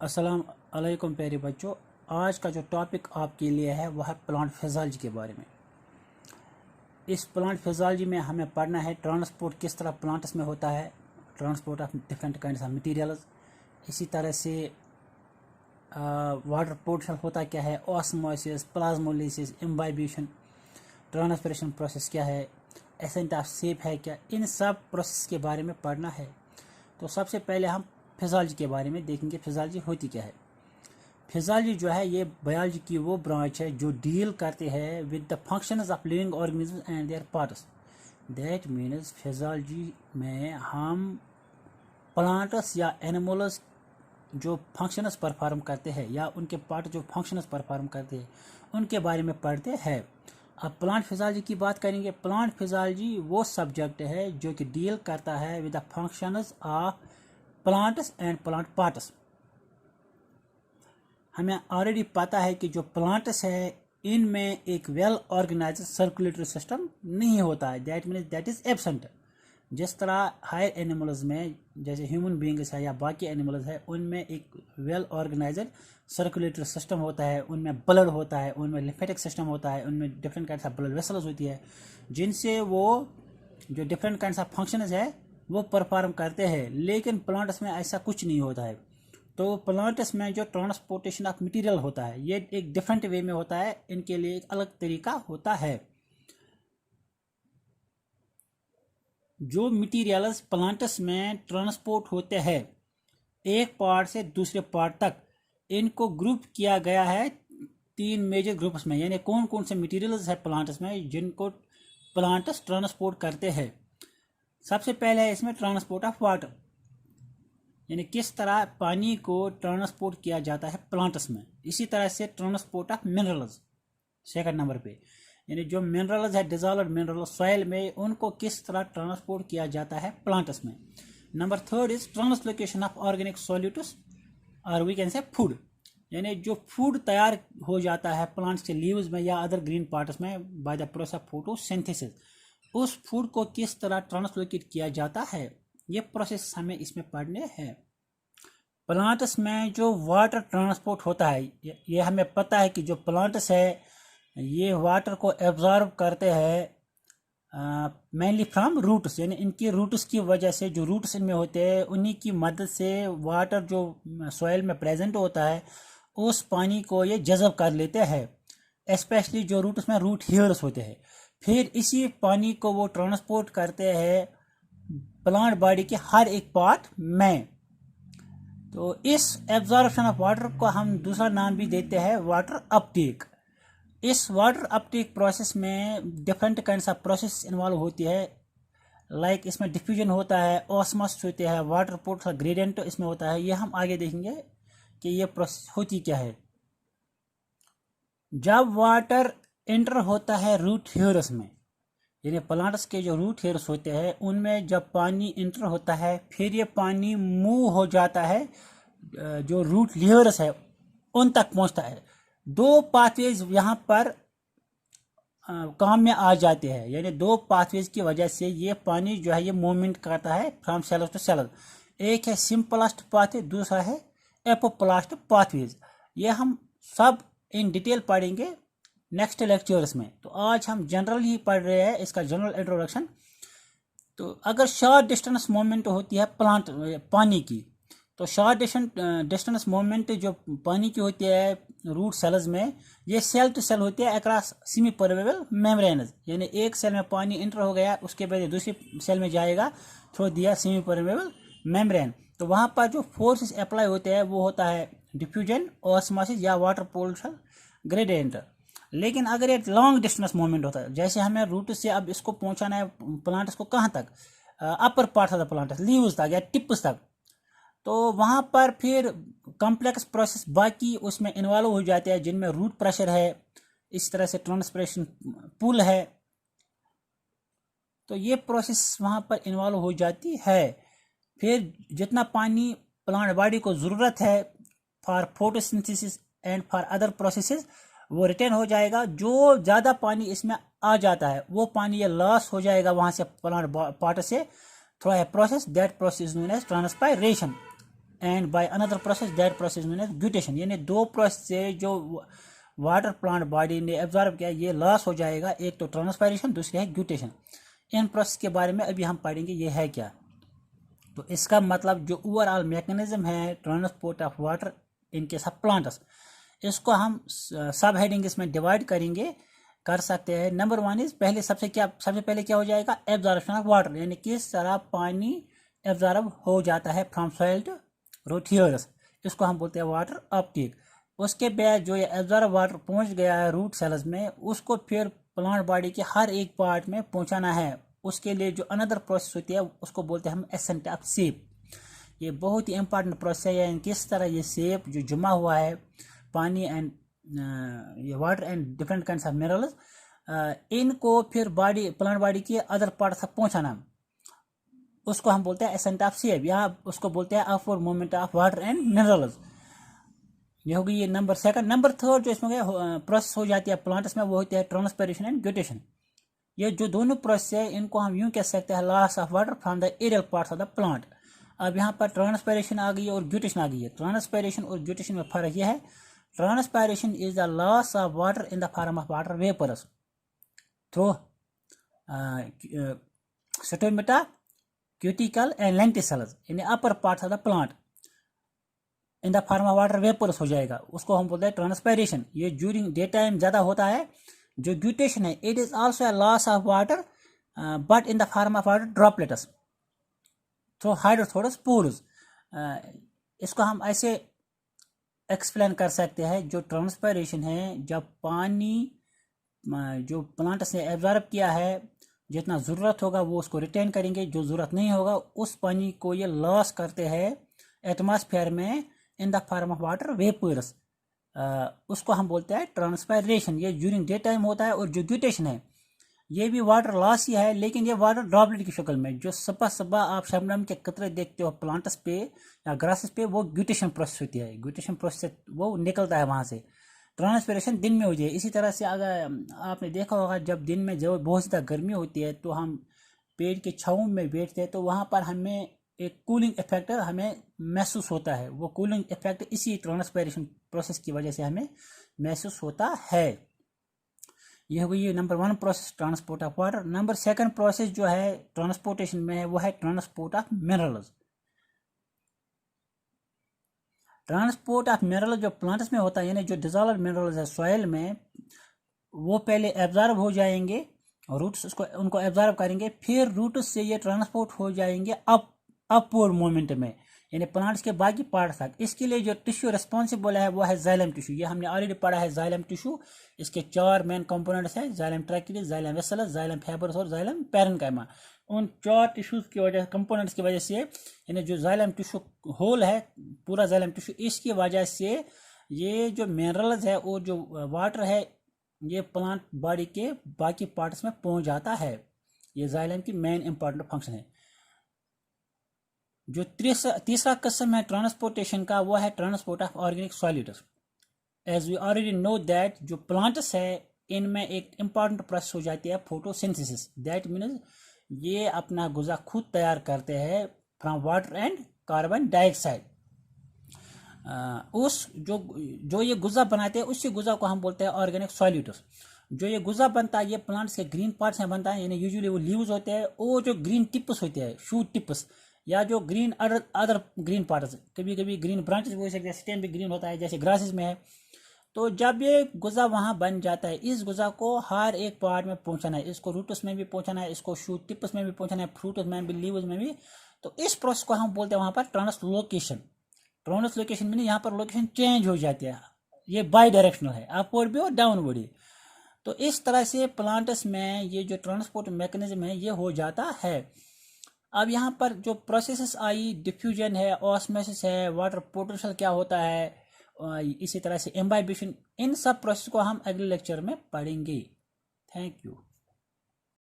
अस्सलाम अलैकुम प्यारे बच्चों। आज का जो टॉपिक आपके लिए है वह है प्लांट फिजियोलॉजी के बारे में। इस प्लांट फिजियोलॉजी में हमें पढ़ना है ट्रांसपोर्ट किस तरह प्लांट्स में होता है, transport of different kinds of materials. इसी तरह से वाटर पोटेंशियल होता क्या है, ऑस्मोसिस, प्लाज्मोलिसिस, इम्बाइब्यूशन, ट्रांसपिरेशन प्रोसेस क्या है, एसेंट ऑफ सेप है क्या, इन सब प्रोसेस के बारे में पढ़ना है। तो सबसे पहले हम फिजियोलॉजी के बारे में देखेंगे, फिजियोलॉजी होती क्या है। फिजियोलॉजी जो है ये बायोलॉजी की वो ब्रांच है जो डील करते हैं with the functions of living organism and there parts. That means physiology में हम प्लांट्स या एनिमल्स जो फंक्शंस परफॉर्म करते हैं या उनके पार्ट जो फंक्शंस परफॉर्म करते हैं उनके बारे में पढ़ते हैं। अब प्लांट फिजियोलॉजी की बात करेंगे। प्लांट फिजियोलॉजी वो सब्जेक्ट है जो कि डील करता है with the functions of plants and plant parts. हमें ऑलरेडी पता है कि जो प्लांट्स है इनमें एक वेल ऑर्गेनाइज्ड सर्कुलेटरी सिस्टम नहीं होता है, that means that is absent. जिस तरह हायर एनिमल्स में जैसे ह्यूमन बींग्स है या बाकी एनिमल्स है उनमें एक वेल ऑर्गेनाइज्ड सर्कुलेटरी सिस्टम होता है, उनमें ब्लड होता है, उनमें लिम्फेटिक सिस्टम होता है, उनमें different kinds of blood vessels होती है जिनसे वो जो डिफरेंट काइंड्स ऑफ फंक्शंस है वो परफॉर्म करते हैं। लेकिन प्लांट्स में ऐसा कुछ नहीं होता है। तो प्लांट्स में जो ट्रांसपोर्टेशन ऑफ मटेरियल होता है ये एक डिफरेंट वे में होता है, इनके लिए एक अलग तरीका होता है। जो मटेरियल्स प्लांट्स में ट्रांसपोर्ट होते हैं एक पार्ट से दूसरे पार्ट तक, इनको ग्रुप किया गया है तीन मेजर ग्रुप्स में। यानी कौन कौन से मटेरियल्स है प्लांट्स में जिनको प्लांट्स ट्रांसपोर्ट करते हैं। सबसे पहले है इसमें ट्रांसपोर्ट ऑफ वाटर, यानी किस तरह पानी को ट्रांसपोर्ट किया जाता है प्लांट्स में। इसी तरह से transport of minerals second number पे, यानी जो मिनरल्स है डिजॉल्व्ड मिनरल सॉइल में उनको किस तरह ट्रांसपोर्ट किया जाता है प्लांट्स में। Number third is translocation of organic solutes और वी कैन से फूड, यानी जो फूड तैयार हो जाता है प्लांट्स के लीव्स में या अदर ग्रीन पार्ट्स में by the process of photosynthesis, उस फूड को किस तरह ट्रांसलोकेट किया जाता है, ये प्रोसेस हमें इसमें पढ़ने हैं। प्लांट्स में जो वाटर ट्रांसपोर्ट होता है ये हमें पता है कि जो प्लांट्स है ये वाटर को एब्जॉर्ब करते हैं मेनली फ्रॉम रूट्स, यानी इनकी रूट्स की वजह से जो रूट्स इनमें होते हैं उन्हीं की मदद से वाटर जो सॉइल में प्रेजेंट होता है उस पानी को ये जज़ब कर लेते हैं। स्पेशली जो रूट्स में रूट हेयर्स होते हैं, फिर इसी पानी को वो ट्रांसपोर्ट करते हैं प्लांट बॉडी के हर एक पार्ट में। तो इस एब्जॉर्प्शन ऑफ वाटर को हम दूसरा नाम भी देते हैं वाटर अपटेक। इस वाटर अपटेक प्रोसेस में different kinds of process involve होती है, लाइक इसमें डिफ्यूजन होता है, ऑस्मोसिस होते हैं, वाटर पोटेंशियल ग्रेडियंट इसमें होता है। ये हम आगे देखेंगे कि ये प्रोसेस होती क्या है। जब वाटर एंटर होता है रूट हेयर्स में, यानी प्लांट्स के जो रूट हेयर्स होते हैं उनमें जब पानी इंटर होता है फिर ये पानी मूव हो जाता है जो रूट लेयर्स है उन तक पहुंचता है। दो पाथवेज यहाँ पर काम में आ जाते हैं, यानी दो पाथवेज की वजह से ये पानी जो है ये मूवमेंट करता है फ्रॉम सेलर टू सेलर। एक है सिंपलेस्ट पाथवे, दूसरा है एपोप्लास्ट पाथवेज। ये हम सब इन डिटेल पढ़ेंगे नेक्स्ट लेक्चर्स में। तो आज हम जनरल ही पढ़ रहे हैं, इसका जनरल इंट्रोडक्शन। तो अगर शॉर्ट डिस्टेंस मूवमेंट होती है प्लांट पानी की, तो शॉर्ट डिस्टेंस मूवमेंट जो पानी की होती है रूट सेल्स में, ये सेल टू सेल होती है अक्रॉस सेमी परमेबल मेम्ब्रेन्स, यानी एक सेल में पानी इंटर हो गया उसके बाद दूसरी सेल में जाएगा थ्रू दिया सेमी परमेबल मेम्ब्रेन। तो वहाँ पर जो फोर्सेस अप्लाई होते हैं वो होता है डिफ्यूजन, ऑस्मोसिस या वाटर पोटेंशियल ग्रेडियंट। लेकिन अगर ये लॉन्ग डिस्टेंस मूवमेंट होता है, जैसे हमें रूट से अब इसको पहुंचाना है प्लांट्स को कहाँ तक, upper part of the plants leaves तक या टिप्स तक, तो वहाँ पर फिर कॉम्प्लेक्स प्रोसेस बाकी उसमें इन्वॉल्व हो जाते हैं जिनमें रूट प्रेशर है, इस तरह से ट्रांसपिरेशन पुल है। तो ये प्रोसेस वहाँ पर इन्वॉल्व हो जाती है। फिर जितना पानी प्लांट बॉडी को ज़रूरत है for photosynthesis and for other processes वो रिटेन हो जाएगा। जो ज़्यादा पानी इसमें आ जाता है वो पानी ये लॉस हो जाएगा वहाँ से प्लांट पार्ट से through a process, that process known as transpiration. And by another process, that process mean guttation, यानी दो प्रोसेस से जो वाटर प्लांट बॉडी ने एब्जॉर्ब किया ये लॉस हो जाएगा, एक तो ट्रांसपायरेशन, दूसरी है ग्यूटेशन। इन प्रोसेस के बारे में अभी हम पढ़ेंगे ये है क्या। तो इसका मतलब जो ओवरऑल मैकेनिज्म है transport of water in case of plants, इसको हम सब हेडिंग इसमें डिवाइड करेंगे, कर सकते हैं। नंबर 1 इज सबसे पहले क्या हो जाएगा, एब्जॉर्प्शन ऑफ वाटर, यानी किस तरह पानी एब्जॉर्ब हो जाता है from soil to root hairs, इसको हम बोलते हैं वाटर अपटेक। उसके बाद जो ये एब्जॉर्ब वाटर पहुंच गया है रूट सेल्स में, उसको फिर प्लांट बॉडी के हर एक पार्ट में पहुंचाना है। उसके लिए जो अनदर प्रोसेस होती है उसको बोलते हैं हम एसेंट ऑफ सेप। ये बहुत ही इंपॉर्टेंट प्रोसेस है, यानी किस तरह ये सेप जो जमा हुआ है पानी एंड ये water and different kinds of minerals, इनको फिर प्लांट बॉडी के अदर पार्ट तक पहुंचाना, उसको हम बोलते हैं एसेंट ऑफ सेप, या उसको बोलते हैं upward movement of water and minerals. ये होगी ये नंबर 2। नंबर 3 जो इसमें प्रोसेस हो जाती है प्लांट्स में, वो होती है ट्रांसपायरेशन एंड ग्यूटेशन। ये जो दोनों प्रोसेस है इनको हम यूं कह सकते हैं loss of water from the aerial parts of the plant. अब यहाँ पर ट्रांसपायरेशन आ गई है और ग्यूटेशन आ गई है। ट्रांसपायरेशन और ग्यूटेशन में फर्क यह है, transpiration is the loss of water in the form of water vapours through stomata, cuticle and lenticels, यानी upper parts of the plant in the form of water vapours हो जाएगा, उसको हम बोलते हैं ट्रांसपायरेशन। ये ड्यूरिंग डे टाइम ज़्यादा होता है। जो ग्यूटेशन है, it is also a loss of water but in the form of water droplets through हाइड्रोथोरस पोर्स। इसको हम ऐसे एक्सप्लेन कर सकते हैं, जो ट्रांसपायरेशन है, जब पानी जो प्लांट्स ने एब्जॉर्ब किया है जितना ज़रूरत होगा वो उसको रिटेन करेंगे, जो ज़रूरत नहीं होगा उस पानी को ये लॉस करते हैं एटमॉस्फेयर में in the form of water vapours. उसको हम बोलते हैं ट्रांसपायरेशन। ये ड्यूरिंग डे टाइम होता है। और जो ग्यूटेशन है ये भी वाटर लॉस ही है, लेकिन ये वाटर ड्रॉपलेट की शक्ल में, जो सुबह आप शबनम के कतरे देखते हो प्लांट्स पे या ग्रासेस पे, वो ग्यूटेशन प्रोसेस होती है। ग्यूटेशन प्रोसेस वो निकलता है वहाँ से। ट्रांसपायरेशन दिन में हो जाए। इसी तरह से अगर आपने देखा होगा जब दिन में जब बहुत ज़्यादा गर्मी होती है तो हम पेड़ के छाँव में बैठते हैं तो वहाँ पर हमें एक कूलिंग इफेक्ट हमें महसूस होता है। वो कूलिंग इफेक्ट इसी ट्रांसपायरेशन प्रोसेस की वजह से हमें महसूस होता है। यह हो गई number 1 process, transport of water. Number 2 process जो है ट्रांसपोर्टेशन में है वो है transport of minerals. Transport of mineral जो प्लांट्स में होता है, यानी जो डिजॉल्व मिनरल्स है सॉइल में, वो पहले एब्जॉर्ब हो जाएंगे, रूट्स उसको उनको एब्जॉर्ब करेंगे, फिर रूट्स से ये ट्रांसपोर्ट हो जाएंगे अपवर्ड मूवमेंट में, यानी प्लांट्स के बाकी पार्ट तक। इसके लिए जो टिश्यू रिस्पॉन्सिबल है वो है जाइलम टिश्यू। ये हमने ऑलरेडी पढ़ा है जाइलम टिश्यू। इसके 4 मेन कंपोनेंट्स हैं, जाइलम ट्रैकियस, जाइलम वेसिलस, जाइलम फाइब्रस और जाइलम पैरेन्काइमा। उन 4 टिश्यूज की वजह, कंपोनेंट्स की वजह से, यानी जो जाइलम टिश्यू होल है पूरा जाइलम टिश्यू, इसकी वजह से ये जो मिनरल्स है और जो वाटर है ये प्लांट बॉडी के बाकी पार्ट्स में पहुंच जाता है। ये जाइलम की मेन इंपॉर्टेंट फंक्शन है। जो तीसरा किस्म है ट्रांसपोर्टेशन का वो है transport of organic solids. As we already know that जो प्लांट्स है इनमें एक इंपॉर्टेंट प्रोसेस हो जाती है फोटोसिंथेसिस। दैट मीन्स ये अपना गुज़ा खुद तैयार करते हैं from water and carbon dioxide. उस जो ये गुज़ा बनाते हैं उसी गुज़ा को हम बोलते हैं ऑर्गेनिक सॉलिड्स। जो ये गुज़ा बनता है ये प्लांट्स के ग्रीन पार्ट्स में बनता है, यानी यूजुअली वो लीव्स होते हैं और जो ग्रीन टिप्स होते हैं, शूट टिप्स, या जो ग्रीन अदर ग्रीन पार्ट्स, कभी कभी ग्रीन ब्रांचेस भी हो सकते हैं, स्टेम भी ग्रीन होता है जैसे ग्रासेस में है। तो जब ये गुज़ा वहाँ बन जाता है, इस गुज़ा को हर एक पार्ट में पहुँचाना है। इसको रूट्स में भी पहुँचाना है, इसको शूट टिप्स में भी पहुँचाना है, फ्रूट्स में भी, लीव्स में भी। तो इस प्रोसेस को हम बोलते हैं वहाँ पर ट्रांसलोकेशन। ट्रांसलोकेशन में यहाँ पर लोकेशन चेंज हो जाती है। ये बाई डायरेक्शनल है, अपवर्ड भी और डाउनवर्ड भी। तो इस तरह से प्लांट्स में ये जो ट्रांसपोर्ट मैकेनिज्म है ये हो जाता है। अब यहाँ पर जो प्रोसेसेस आई, डिफ्यूजन है, ऑस्मोसिस है, वाटर पोटेंशियल क्या होता है, इसी तरह से एम्बाइबिशन, इन सब प्रोसेस को हम अगले लेक्चर में पढ़ेंगे। Thank you.